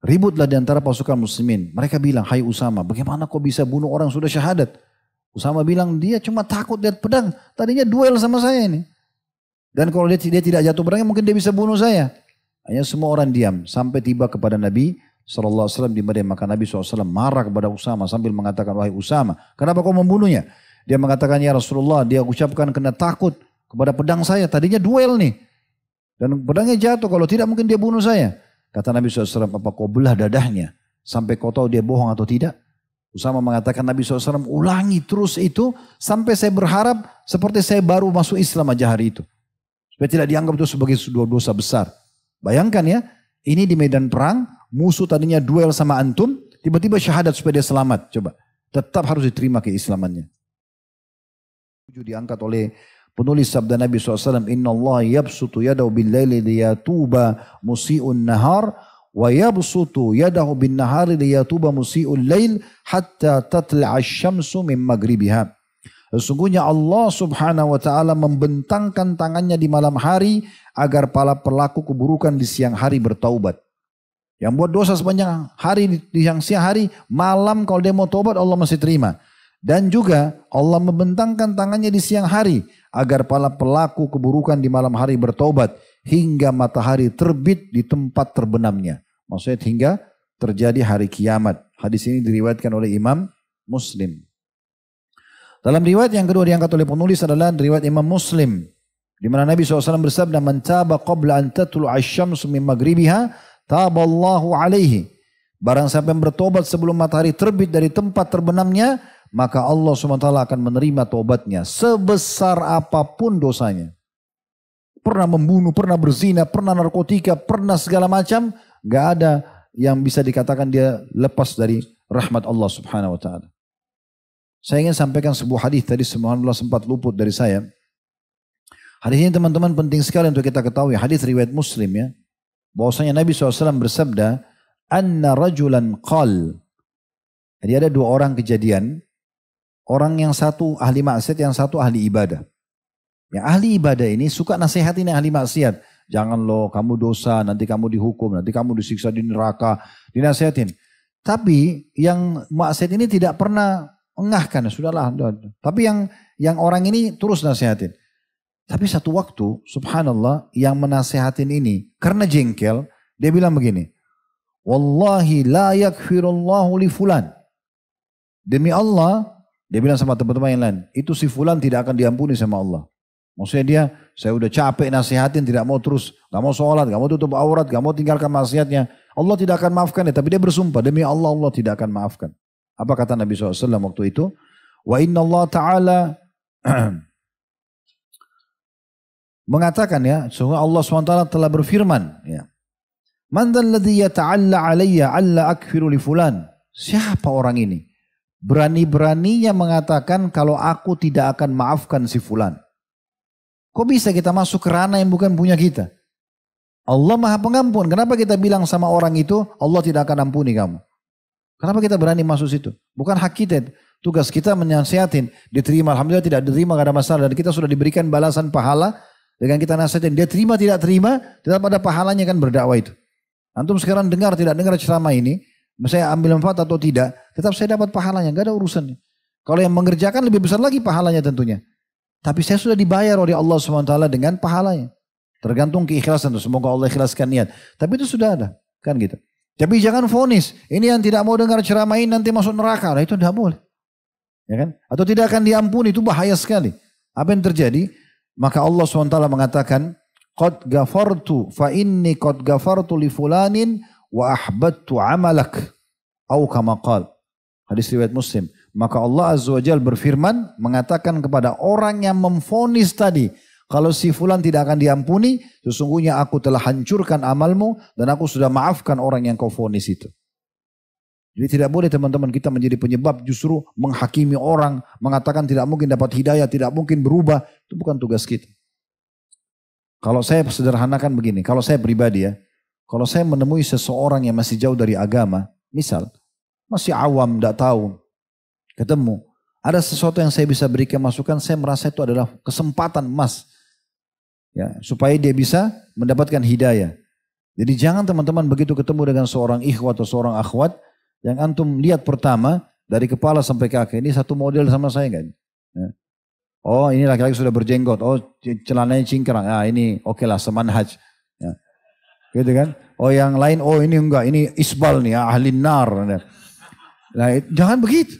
Ributlah di antara pasukan muslimin. Mereka bilang, hai Usama, bagaimana kau bisa bunuh orang sudah syahadat? Usama bilang, dia cuma takut lihat pedang. Tadinya duel sama saya ini. Dan kalau dia tidak jatuh pedangnya, mungkin dia bisa bunuh saya. Hanya semua orang diam. Sampai tiba kepada Nabi SAW di Madinah. Maka Nabi SAW marah kepada Usama sambil mengatakan, wahai Usama, kenapa kau membunuhnya? Dia mengatakan, ya Rasulullah, dia ucapkan kena takut kepada pedang saya. Tadinya duel nih. Dan pedangnya jatuh, kalau tidak mungkin dia bunuh saya. Kata Nabi SAW, apa kau belah dadahnya sampai kau tahu dia bohong atau tidak? Usama mengatakan Nabi SAW ulangi terus itu sampai saya berharap seperti saya baru masuk Islam aja hari itu. Supaya tidak dianggap itu sebagai sebuah dosa besar. Bayangkan ya, ini di medan perang, musuh tadinya duel sama antum, tiba-tiba syahadat supaya dia selamat. Coba, tetap harus diterima keislamannya. Diangkat oleh penulis sabda Nabi SAW, Inna Allah yabsutu yadahu bil laili liyatuba musi'un nahar, wa yabsutu yadahu bin nahari liyatuba musi'un lail, hatta tatla'a syamsu min magribiha. Sesungguhnya Allah subhanahu wa ta'ala membentangkan tangannya di malam hari, agar para pelaku keburukan di siang hari bertaubat. Yang buat dosa sepanjang hari, di siang hari, malam kalau dia mau taubat Allah masih terima. Dan juga Allah membentangkan tangannya di siang hari agar para pelaku keburukan di malam hari bertobat hingga matahari terbit di tempat terbenamnya. Maksudnya hingga terjadi hari kiamat. Hadis ini diriwayatkan oleh Imam Muslim. Dalam riwayat yang kedua diangkat oleh penulis adalah riwayat Imam Muslim, di mana Nabi SAW bersabda, "Man taba qabla an tatlu'a asy-syamsu min maghribiha, taballahu alaihi." Barang siapa yang bertobat sebelum matahari terbit dari tempat terbenamnya, maka Allah SWT akan menerima tobatnya sebesar apapun dosanya. Pernah membunuh, pernah berzina, pernah narkotika, pernah segala macam, gak ada yang bisa dikatakan dia lepas dari rahmat Allah Subhanahu wa taala. Saya ingin sampaikan sebuah hadis tadi, subhanallah sempat luput dari saya. Hadis ini teman-teman penting sekali untuk kita ketahui. Hadis riwayat Muslim ya. Bahwasanya Nabi SAW bersabda, "Anna rajulan qal." Jadi ada dua orang kejadian. Orang yang satu ahli maksiat, yang satu ahli ibadah. Yang ahli ibadah ini suka nasihatin yang ahli maksiat. Jangan lo, kamu dosa, nanti kamu dihukum, nanti kamu disiksa di neraka. Dinasihatin. Tapi yang maksiat ini tidak pernah engahkan, sudahlah. Tapi yang orang ini terus nasihatin. Tapi satu waktu, subhanallah, yang menasihatin ini karena jengkel, dia bilang begini, "Wallahi la yakfirullahu li fulan." Demi Allah, dia bilang sama teman-teman yang lain, itu si fulan tidak akan diampuni sama Allah. Maksudnya dia, saya udah capek nasihatin, tidak mau terus, gak mau sholat, gak mau tutup aurat, gak mau tinggalkan maksiatnya. Allah tidak akan maafkan dia, tapi dia bersumpah, demi Allah, Allah tidak akan maafkan. Apa kata Nabi SAW waktu itu? Wa inna Allah ta'ala mengatakan ya, sungguh Allah SWT telah berfirman, ya, "Man dzalladzi yata'alla 'alayya 'alla akfiru li fulan." Siapa orang ini? Berani-beraninya mengatakan kalau aku tidak akan maafkan si fulan. Kok bisa kita masuk ke ranah yang bukan punya kita? Allah Maha Pengampun. Kenapa kita bilang sama orang itu, Allah tidak akan ampuni kamu? Kenapa kita berani masuk situ? Bukan hak kita. Tugas kita menasihatin. Diterima, alhamdulillah tidak diterima, gak ada masalah. Dan kita sudah diberikan balasan pahala dengan kita nasihatin. Dia terima, tidak terima, tetap ada pahalanya kan berdakwah itu. Antum sekarang dengar, tidak dengar ceramah ini, saya ambil manfaat atau tidak, tetap saya dapat pahalanya, gak ada urusannya. Kalau yang mengerjakan lebih besar lagi pahalanya tentunya. Tapi saya sudah dibayar oleh Allah SWT dengan pahalanya. Tergantung keikhlasan, semoga Allah ikhlaskan niat. Tapi itu sudah ada, kan gitu. Tapi jangan vonis, ini yang tidak mau dengar ceramah ini nanti masuk neraka, nah itu tidak boleh. Ya kan? Atau tidak akan diampuni, itu bahaya sekali. Apa yang terjadi? Maka Allah SWT mengatakan, "Qad ghafartu fa inni qad ghafartu li fulanin wa ahbattu amalak." Atau kama qala. Hadis riwayat Muslim. Maka Allah Azza wa Jalla berfirman mengatakan kepada orang yang memvonis tadi, kalau si fulan tidak akan diampuni, sesungguhnya aku telah hancurkan amalmu dan aku sudah maafkan orang yang kau vonis itu. Jadi tidak boleh teman-teman kita menjadi penyebab justru menghakimi orang, mengatakan tidak mungkin dapat hidayah, tidak mungkin berubah. Itu bukan tugas kita. Kalau saya sederhanakan begini, kalau saya pribadi ya, kalau saya menemui seseorang yang masih jauh dari agama, misal masih awam, tidak tahu, ketemu, ada sesuatu yang saya bisa berikan masukan, saya merasa itu adalah kesempatan emas, ya, supaya dia bisa mendapatkan hidayah. Jadi jangan teman-teman begitu ketemu dengan seorang ikhwat atau seorang akhwat, yang antum lihat pertama, dari kepala sampai kaki, ini satu model sama saya kan? Ya. Oh ini laki-laki sudah berjenggot, oh celananya cingkrang, ini oke lah semanhaj. Ya. Gitu kan? Oh yang lain, oh ini enggak, ini isbal nih, ahli nar. Nah, jangan begitu.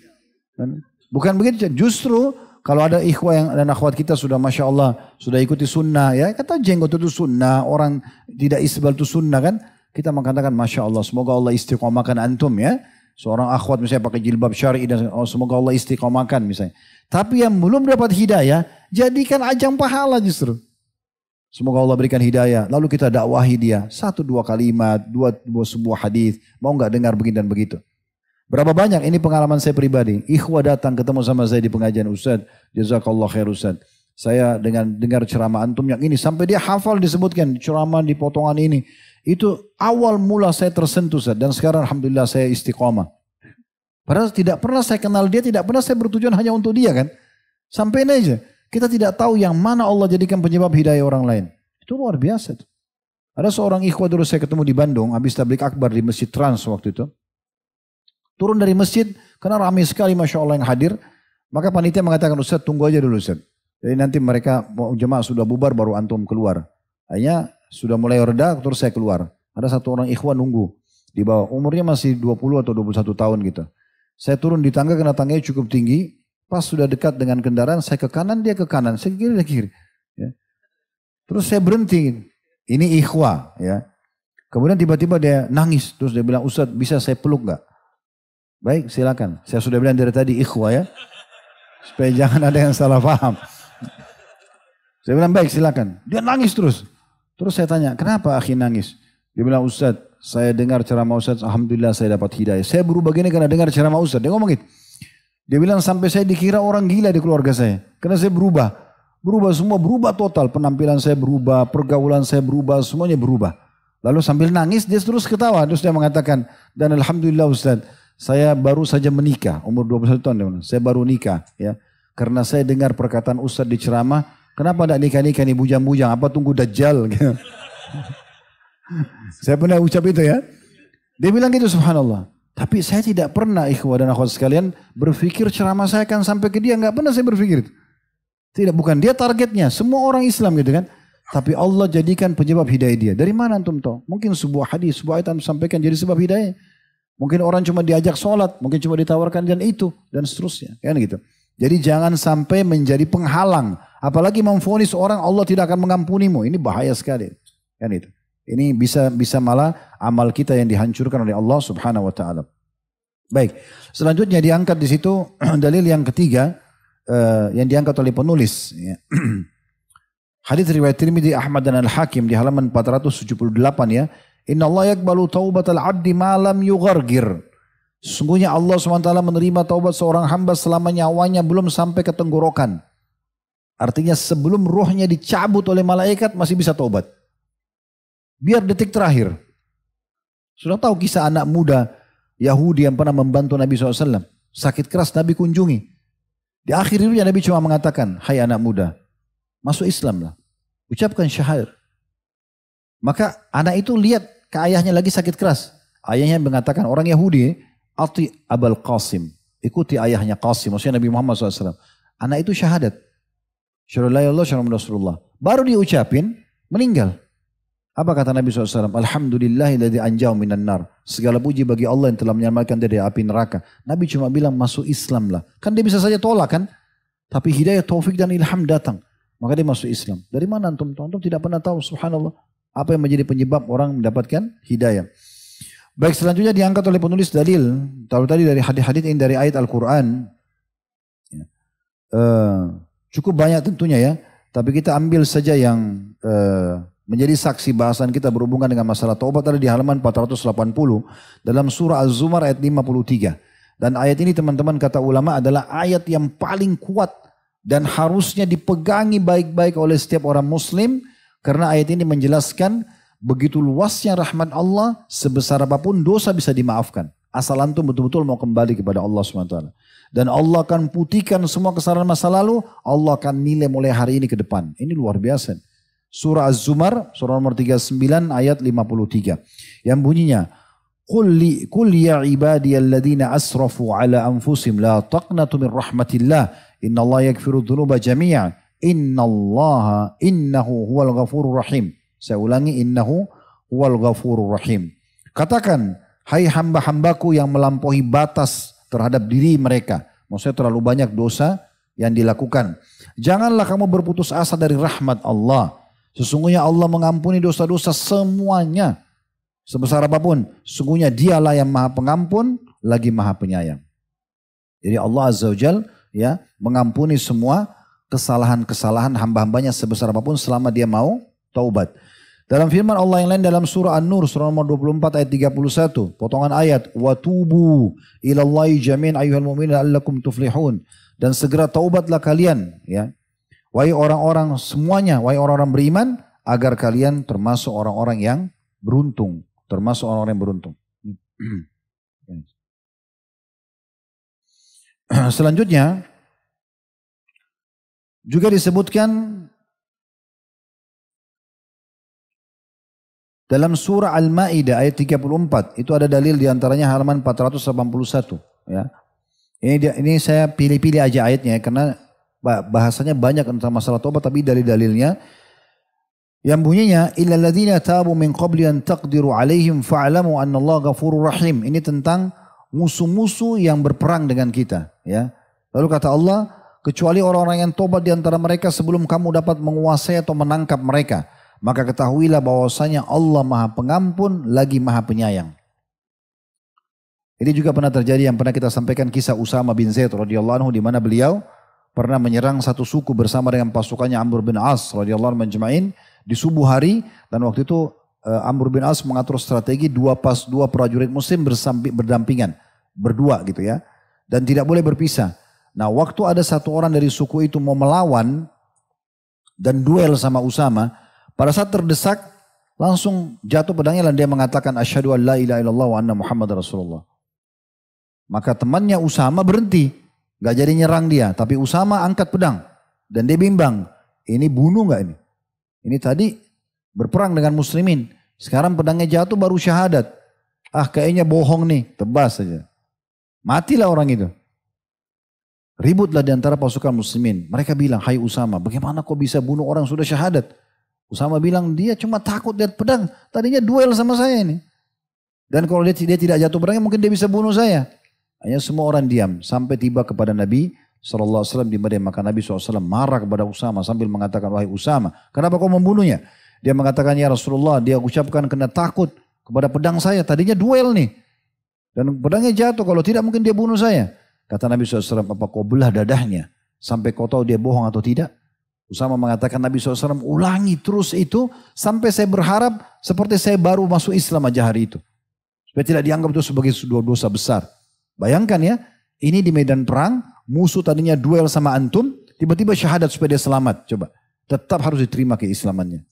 Bukan begitu, justru kalau ada ikhwah yang dan akhwat kita sudah Masya Allah, sudah ikuti sunnah ya, kata jenggot itu sunnah, orang tidak isbal itu sunnah kan, kita mengatakan Masya Allah, semoga Allah istiqomahkan antum ya. Seorang akhwat misalnya pakai jilbab syar'i dan semoga Allah istiqomahkan misalnya. Tapi yang belum dapat hidayah, jadikan ajang pahala justru. Semoga Allah berikan hidayah, lalu kita dakwahi dia, 1-2 kalimat, dua sebuah hadis, mau nggak dengar begini dan begitu. Berapa banyak, ini pengalaman saya pribadi. Ikhwah datang ketemu sama saya di pengajian, Ustaz, jazakallah khair Ustaz. Saya dengan dengar ceramah antum yang ini, sampai dia hafal disebutkan ceramah di potongan ini. Itu awal mula saya tersentuh Ustaz. Dan sekarang alhamdulillah saya istiqomah. Padahal tidak pernah saya kenal dia, tidak pernah saya bertujuan hanya untuk dia kan. Sampai ini aja. Kita tidak tahu yang mana Allah jadikan penyebab hidayah orang lain. Itu luar biasa. Ada seorang ikhwah dulu saya ketemu di Bandung, habis tablik akbar di Masjid Trans waktu itu. Turun dari masjid, karena ramai sekali Masya Allah yang hadir. Maka panitia mengatakan, Ustaz tunggu aja dulu Ustaz. Jadi nanti mereka jemaah sudah bubar baru antum keluar. Akhirnya sudah mulai reda terus saya keluar. Ada satu orang ikhwan nunggu di bawah. Umurnya masih 20 atau 21 tahun gitu. Saya turun di tangga karena tangganya cukup tinggi. Pas sudah dekat dengan kendaraan, saya ke kanan, dia ke kanan. Saya ke kiri. Ya. Terus saya berhenti. Ini ikhwah. Ya. Kemudian tiba-tiba dia nangis. Terus dia bilang, Ustaz bisa saya peluk gak? Baik silakan. Saya sudah bilang dari tadi ikhwah ya. Supaya jangan ada yang salah paham. Saya bilang baik silakan. Dia nangis terus. Terus saya tanya kenapa akhi nangis? Dia bilang Ustaz saya dengar ceramah Ustaz. Alhamdulillah saya dapat hidayah. Saya berubah gini karena dengar ceramah Ustaz. Dia ngomong gitu. Dia bilang sampai saya dikira orang gila di keluarga saya. Karena saya berubah. Berubah semua berubah total. Penampilan saya berubah. Pergaulan saya berubah. Semuanya berubah. Lalu sambil nangis dia terus ketawa. Terus dia mengatakan dan Alhamdulillah Ustaz. Saya baru saja menikah, umur 21 tahun. Saya baru nikah ya. Karena saya dengar perkataan Ustaz di ceramah, kenapa tidak nikah-nikah nih bujang-bujang, apa tunggu Dajjal. Saya pernah ucap itu ya. Dia bilang gitu subhanallah. Tapi saya tidak pernah ikhwah dan akhwat sekalian berpikir ceramah saya akan sampai ke dia. Enggak pernah saya berpikir itu. Tidak, bukan dia targetnya. Semua orang Islam gitu kan. Tapi Allah jadikan penyebab hidayah dia. Dari mana antum tahu? Mungkin sebuah hadis, sebuah ayat antum sampaikan jadi sebab hidayah. Mungkin orang cuma diajak sholat, mungkin cuma ditawarkan dan itu, dan seterusnya. Kan gitu. Jadi jangan sampai menjadi penghalang. Apalagi memvonis orang Allah tidak akan mengampunimu. Ini bahaya sekali. Kan itu. Ini bisa malah amal kita yang dihancurkan oleh Allah subhanahu wa ta'ala. Baik. Selanjutnya diangkat di situ dalil yang ketiga yang diangkat oleh penulis. Hadits riwayat Tirmidzi, Ahmad dan Al-Hakim di halaman 478 ya. Inna Allah yakbalu taubatal abdi malam yughargir. Sesungguhnya Allah SWT menerima taubat seorang hamba selama nyawanya belum sampai ke tenggorokan. Artinya sebelum rohnya dicabut oleh malaikat masih bisa taubat. Biar detik terakhir. Sudah tahu kisah anak muda Yahudi yang pernah membantu Nabi SAW. Sakit keras Nabi kunjungi. Di akhir itu Nabi cuma mengatakan, hai anak muda, masuk Islam lah. Ucapkan syahadat. Maka anak itu lihat ke ayahnya lagi sakit keras. Ayahnya mengatakan orang Yahudi, Ati Abul Qasim. Ikuti ayahnya Qasim, maksudnya Nabi Muhammad SAW. Anak itu syahadat. Rasulullah. Baru diucapin, meninggal. Apa kata Nabi SAW? Alhamdulillahilladzi anjau minan nar. Segala puji bagi Allah yang telah menyelamatkan dari api neraka. Nabi cuma bilang masuk Islam lah. Kan dia bisa saja tolak kan. Tapi hidayah, taufik dan ilham datang. Maka dia masuk Islam. Dari mana antum? Antum tidak pernah tahu subhanallah. Apa yang menjadi penyebab orang mendapatkan hidayah. Baik, selanjutnya diangkat oleh penulis dalil. Tahu tadi dari hadis-hadis ini dari ayat Al-Quran. Cukup banyak tentunya ya. Tapi kita ambil saja yang menjadi saksi bahasan kita berhubungan dengan masalah taubat ada di halaman 480. Dalam surah Az-Zumar ayat 53. Dan ayat ini teman-teman kata ulama adalah ayat yang paling kuat. Dan harusnya dipegangi baik-baik oleh setiap orang muslim. Karena ayat ini menjelaskan begitu luasnya rahmat Allah, sebesar apapun dosa bisa dimaafkan. Asal antum betul-betul mau kembali kepada Allah SWT. Dan Allah akan putihkan semua kesalahan masa lalu, Allah akan nilai mulai hari ini ke depan. Ini luar biasa. surah Az-Zumar, surah nomor 39 ayat 53. Yang bunyinya, Qul ya ibadiyalladzina asrafu ala anfusihim la taqnatu min rahmatillah innallaha yaghfiru dzunuba jami'a innahu huwal ghafurur rahim. Saya ulangi, innahu huwal ghafurur rahim. Katakan, hai hamba-hambaku yang melampaui batas terhadap diri mereka. Maksudnya terlalu banyak dosa yang dilakukan. Janganlah kamu berputus asa dari rahmat Allah. Sesungguhnya Allah mengampuni dosa-dosa semuanya. Sebesar apapun. Sesungguhnya dialah yang maha pengampun lagi maha penyayang. Jadi Allah Azza wa Jal ya, mengampuni semua kesalahan-kesalahan hamba-hambanya sebesar apapun selama dia mau taubat. Dalam firman Allah yang lain dalam surah An-Nur surah nomor 24 ayat 31, potongan ayat, wa tubu ilallahi jami'an ayyuhal mu'minun la'allakum tuflihun, dan segera taubatlah kalian ya, wahai orang-orang semuanya, wahai orang-orang beriman, agar kalian termasuk orang-orang yang beruntung, termasuk orang-orang yang beruntung. Selanjutnya juga disebutkan dalam surah Al-Ma'idah ayat 34, itu ada dalil diantaranya halaman 481. Ya. Ini saya pilih-pilih aja ayatnya karena bahasanya banyak tentang masalah taubat, tapi dalil-dalilnya yang bunyinya illal ladzina tabu min qabli an taqdiru alaihim fa'lamu annallaha ghafurur rahim. Ini tentang musuh-musuh yang berperang dengan kita. Ya. Lalu kata Allah, kecuali orang-orang yang tobat di antara mereka sebelum kamu dapat menguasai atau menangkap mereka. Maka ketahuilah bahwasanya Allah maha pengampun lagi maha penyayang. Ini juga pernah terjadi yang pernah kita sampaikan kisah Usama bin Zaid radhiyallahu anhu, di mana beliau pernah menyerang satu suku bersama dengan pasukannya Amr bin As radhiyallahu anhu menjma'in di subuh hari, dan waktu itu Amr bin As mengatur strategi dua prajurit muslim berdampingan, berdua gitu ya, dan tidak boleh berpisah. Nah, waktu ada satu orang dari suku itu mau melawan dan duel sama Usama, pada saat terdesak, langsung jatuh pedangnya dan dia mengatakan asyhadu an la ilaha illallah wa anna Muhammad Rasulullah. Maka temannya Usama berhenti, gak jadi nyerang dia, tapi Usama angkat pedang dan dia bimbang, ini bunuh gak ini? Ini tadi berperang dengan muslimin, sekarang pedangnya jatuh baru syahadat. Ah, kayaknya bohong nih, tebas saja. Matilah orang itu. Ributlah di antara pasukan muslimin. Mereka bilang, hai Usama, bagaimana kau bisa bunuh orang sudah syahadat? Usama bilang, dia cuma takut lihat pedang. Tadinya duel sama saya ini. Dan kalau dia tidak jatuh pedangnya, mungkin dia bisa bunuh saya. Hanya semua orang diam. Sampai tiba kepada Nabi SAW di Madinah. Maka Nabi SAW marah kepada Usama sambil mengatakan, wahai Usama, kenapa kau membunuhnya? Dia mengatakan, ya Rasulullah, dia ucapkan kena takut kepada pedang saya. Tadinya duel nih. Dan pedangnya jatuh, kalau tidak mungkin dia bunuh saya. Kata Nabi SAW, apa kau belah dadahnya? Sampai kau tahu dia bohong atau tidak? Usama mengatakan, Nabi SAW ulangi terus itu sampai saya berharap seperti saya baru masuk Islam aja hari itu. Supaya tidak dianggap itu sebagai sebuah dosa besar. Bayangkan ya, ini di medan perang, musuh tadinya duel sama antum, tiba-tiba syahadat supaya dia selamat. Coba, tetap harus diterima keislamannya.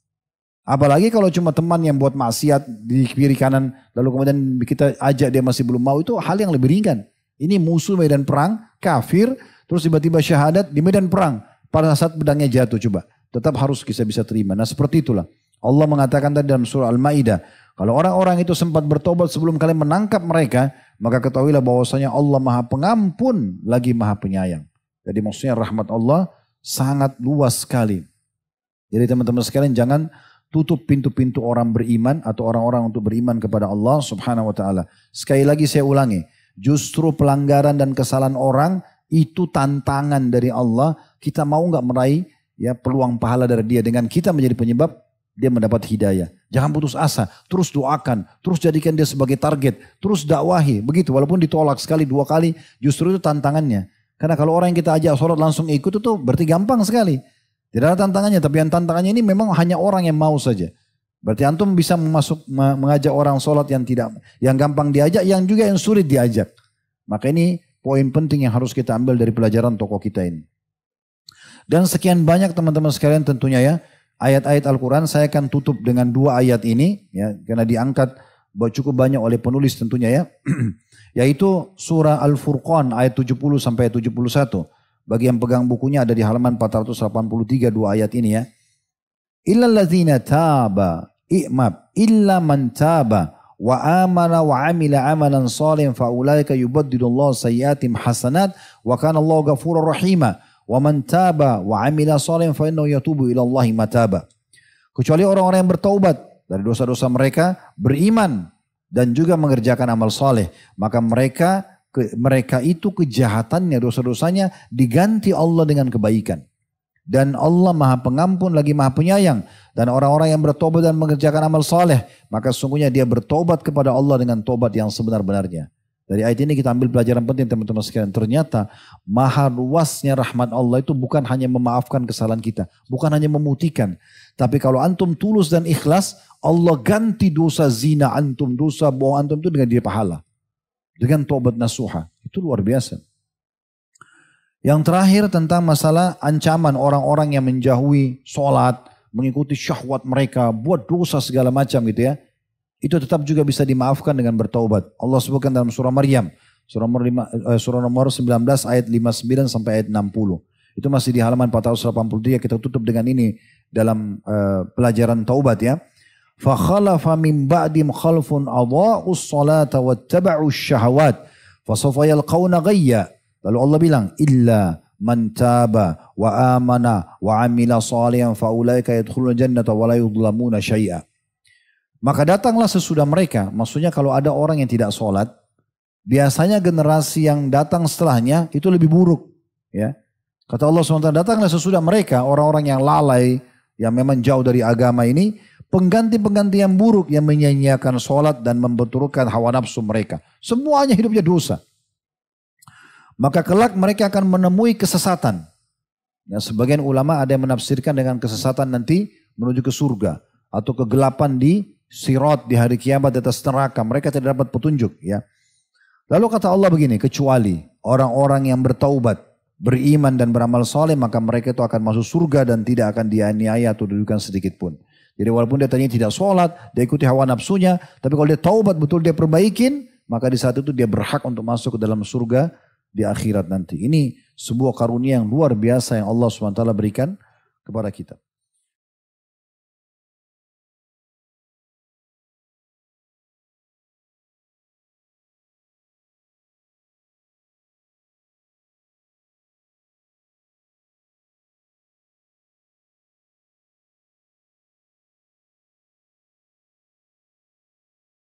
Apalagi kalau cuma teman yang buat maksiat di kiri kanan, lalu kemudian kita ajak dia masih belum mau, itu hal yang lebih ringan. Ini musuh medan perang, kafir, terus tiba-tiba syahadat di medan perang. Pada saat pedangnya jatuh, coba. Tetap harus kita bisa terima. Nah, seperti itulah. Allah mengatakan tadi dalam surah Al-Ma'idah, kalau orang-orang itu sempat bertobat sebelum kalian menangkap mereka, maka ketahuilah bahwasanya Allah maha pengampun lagi maha penyayang. Jadi maksudnya rahmat Allah sangat luas sekali. Jadi teman-teman sekalian, jangan tutup pintu-pintu orang beriman atau orang-orang untuk beriman kepada Allah Subhanahu wa taala. Sekali lagi saya ulangi, justru pelanggaran dan kesalahan orang itu tantangan dari Allah. Kita mau nggak meraih ya peluang pahala dari dia dengan kita menjadi penyebab dia mendapat hidayah. Jangan putus asa, terus doakan, terus jadikan dia sebagai target, terus dakwahi. Begitu, walaupun ditolak sekali, dua kali, justru itu tantangannya. Karena kalau orang yang kita ajak sholat langsung ikut itu berarti gampang sekali. Tidak ada tantangannya, tapi yang tantangannya ini memang hanya orang yang mau saja. Berarti antum bisa mengajak orang sholat yang gampang diajak, yang juga yang sulit diajak. Maka ini poin penting yang harus kita ambil dari pelajaran tokoh kita ini. Dan sekian banyak teman-teman sekalian tentunya ya, ayat-ayat Al-Quran saya akan tutup dengan dua ayat ini, ya, karena diangkat cukup banyak oleh penulis tentunya ya, yaitu surah Al-Furqan ayat 70 sampai 71. Bagi yang pegang bukunya ada di halaman 483 dua ayat ini ya. Illa alladzina taba, i'mab, illa man taba wa amana wa amila amalan salihan fa ulaika yubaddilullahu sayyiatihim hasanat wa kana Allahu ghafurur rahima. Wa man taba wa amila salihan fa innahu yatubu ila Allahi mataba. Kecuali orang-orang yang bertaubat dari dosa-dosa mereka, beriman dan juga mengerjakan amal saleh, maka mereka itu kejahatannya, dosa-dosanya diganti Allah dengan kebaikan. Dan Allah Maha Pengampun lagi Maha Penyayang. Dan orang-orang yang bertobat dan mengerjakan amal saleh, maka sesungguhnya dia bertobat kepada Allah dengan tobat yang sebenar-benarnya. Dari ayat ini kita ambil pelajaran penting teman-teman sekalian. Ternyata maha luasnya rahmat Allah itu bukan hanya memaafkan kesalahan kita. Bukan hanya memutihkan. Tapi kalau antum tulus dan ikhlas, Allah ganti dosa zina antum, dosa bohong antum itu dengan dia pahala. Dengan tobat nasuha. Itu luar biasa. Yang terakhir tentang masalah ancaman orang-orang yang menjauhi sholat, mengikuti syahwat mereka, buat dosa segala macam gitu ya. Itu tetap juga bisa dimaafkan dengan bertaubat. Allah sebutkan dalam surah Maryam, surah nomor 19 ayat 59 sampai ayat 60. Itu masih di halaman 483, kita tutup dengan ini dalam pelajaran taubat ya. فَخَلَفَ مِنْ بَعْدِمْ خَلْفٌ أَضَاءُوا الصَّلَاةَ وَاتَّبَعُوا الشَّهَوَاتِ فَسَوْفَ يَلْقَوْنَ غَيًّا. Lalu Allah bilang, illa man taba wa amana wa amila salihan fa ulaika yadkhuluna jannata wa la yudlamuna syai'a. Maka datanglah sesudah mereka, maksudnya kalau ada orang yang tidak sholat, biasanya generasi yang datang setelahnya itu lebih buruk. Ya, kata Allah SWT, datanglah sesudah mereka orang-orang yang lalai, yang memang jauh dari agama ini, pengganti-pengganti yang buruk yang menyanyiakan sholat dan membenturkan hawa nafsu mereka. Semuanya hidupnya dosa. Maka kelak mereka akan menemui kesesatan. Ya, sebagian ulama ada yang menafsirkan dengan kesesatan nanti menuju ke surga. Atau kegelapan di sirat di hari kiamat di atas neraka. Mereka tidak dapat petunjuk. Ya. Lalu kata Allah begini, kecuali orang-orang yang bertaubat, beriman dan beramal soleh, maka mereka itu akan masuk surga dan tidak akan dianiaya atau dirugikan sedikit pun. Jadi walaupun dia tadinya tidak sholat, dia ikuti hawa nafsunya, tapi kalau dia taubat betul dia perbaikin, maka di saat itu dia berhak untuk masuk ke dalam surga di akhirat nanti. Ini sebuah karunia yang luar biasa yang Allah SWT berikan kepada kita.